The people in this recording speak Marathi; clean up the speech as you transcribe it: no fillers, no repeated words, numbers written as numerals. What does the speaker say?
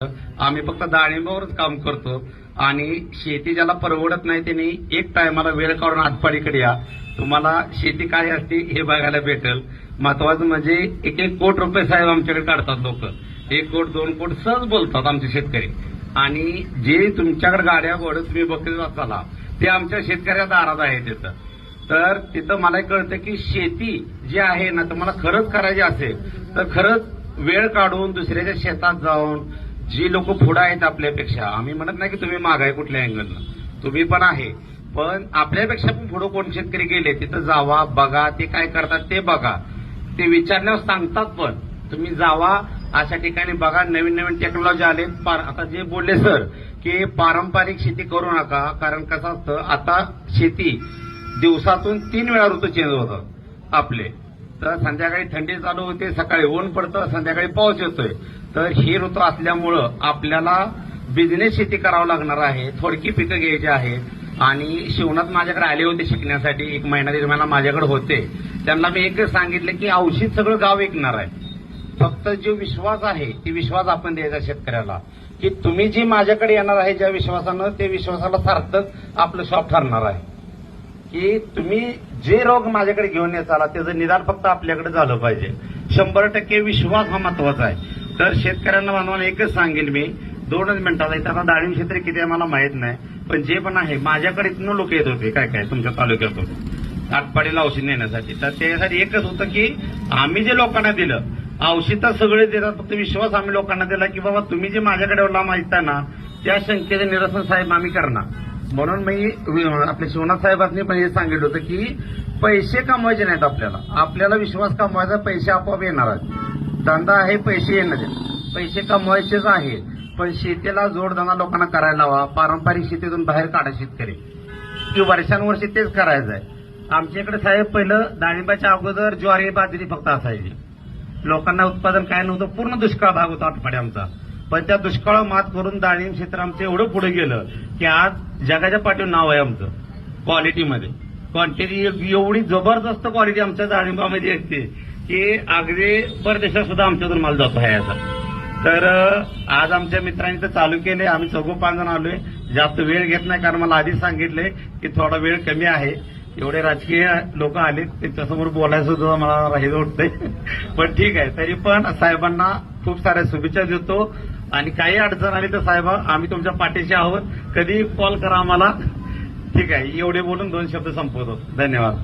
आम्ही फक्त डाळिंबावरच काम करतो आणि शेती ज्याला परवडत नाही त्यांनी एक टायमाला वेळ काढून आटपाडीकडे या. तुम्हाला शेती काय असते हे बघायला भेटेल. महत्वाचं म्हणजे एक एक कोट रुपये साहेब आमच्याकडे काढतात लोक. 1 कोट 2 कोट सहज बोलतात आमचे शेतकरी. आणि जे तुमच्याकडे गाड्या घोडं तुम्ही बघत असाला ते आमच्या शेतकऱ्या दारात आहे तिथं. तर तिथं मला कळतं की शेती जी आहे ना तर मला खरंच करायची असेल तर खरंच वेळ काढून दुसऱ्याच्या शेतात जाऊन जी लोक पुढे आहेत आपल्यापेक्षा, आम्ही म्हणत नाही की तुम्ही मागाय कुठल्या अँगलनं, तुम्ही पण आहे, पण आपल्यापेक्षा पण पुढे कोण शेतकरी गेले तिथं जावा, बघा ते काय करतात ते बघा. ते विचारल्यावर सांगतात पण तुम्ही जावा अशा ठिकाणी बघा. नवीन नवीन टेक्नॉलॉजी आले. आता जे बोलले सर की पारंपरिक शेती करू नका, कारण कसं असतं आता शेती दिवसातून 3 वेळा ऋतू चेंज होतात आपले. तर संध्याकाळी थंडी चालू होते, सकाळी ऊन पडतं, संध्याकाळी पाऊस येतोय. तर हे ऋतू असल्यामुळं आपल्याला बिझनेस शेती करावं लागणार आहे. थोडकी पिकं घ्यायची आहेत. आणि शिवनाथ माझ्याकडे आले होते शिकण्यासाठी, 1 महिना 1.5 महिना माझ्याकडे होते. त्यांना मी एकच सांगितलं की औषध सगळं गाव विकणार आहे. फक्त जो विश्वास आहे ती विश्वास आपण द्यायचा शेतकऱ्याला की तुम्ही जी माझ्याकडे येणार आहे ज्या विश्वासानं, ते विश्वासाला सार्थक आपलं शॉप ठरणार आहे. की तुम्ही जे रोग माझ्याकडे घेऊन येताला त्याचं निदान फक्त आपल्याकडे झालं पाहिजे. 100% विश्वास हा महत्वाचा आहे. तर शेतकऱ्यांना मानवाला एकच सांगेल मी, 2च मिनिटात आहे. आता डाळिंब क्षेत्र किती आहे मला माहित नाही, पण जे पण आहे माझ्याकडे इथनं लोक येत होते काय तुमच्या तालुक्यातून आटपाडीला औषध नेण्यासाठी. तर त्यासाठी एकच होतं की आम्ही जे लोकांना दिलं औषध तर सगळे देतात, फक्त विश्वास आम्ही लोकांना दिला की बाबा तुम्ही जे माझ्याकडे माहिती ना त्या शंकेचं निरसन साहेब आम्ही करणार. म्हणून मी आपल्या शिवनाथ साहेबांनी पण हे सांगितलं होतं की पैसे कमवायचे नाहीत आपल्याला विश्वास कमवायचा, पैसे आपोआप येणार आहेत. धंदा आहे, पैसे येणार आहेत, पैसे कमवायचेच आहे. पण शेतीला जोडधंदा लोकांना करायला हवा. पारंपरिक शेतीतून बाहेर काढा शेतकरी की वर्षानुवर्षी तेच करायचं आहे. आमच्याकडे साहेब पहिलं डाळिंबाच्या अगोदर ज्वारी बाजरी फक्त असायची. लोकांना उत्पादन काय नव्हतं, पूर्ण दुष्काळ भाग होता आटपाडी आमचा. पण त्या दुष्काळ मात करून डाळिंब क्षेत्र आमचं एवढं पुढे गेलं की आज जगाच्या पाठीवर नाव आहे आमचं क्वालिटीमध्ये. क्वांटिटी एवढी जबरदस्त क्वालिटी आमच्या डाळिंबामध्ये असते की अगदी परदेशात सुद्धा आमच्यातून माल जातो आहे याचा. तर आज आमच्या मित्रांनी तर चालू केले. आम्ही 4-5 जण आलोय. जास्त वेळ घेत नाही कारण मला आधीच सांगितले की थोडा वेळ कमी आहे. एवढे राजकीय लोक आले त्यांच्यासमोर बोलायचं सुद्धा मला राहिलं वाटतंय. पण ठीक आहे, तरी पण साहेबांना खूप साऱ्या शुभेच्छा देतो. आणि काही अडचण आली तर साहेब आम्ही तुमच्या पाठीशी आहोत, कधी कॉल करा आम्हाला. ठीक आहे, एवढे बोलून 2 शब्द संपवतो. धन्यवाद.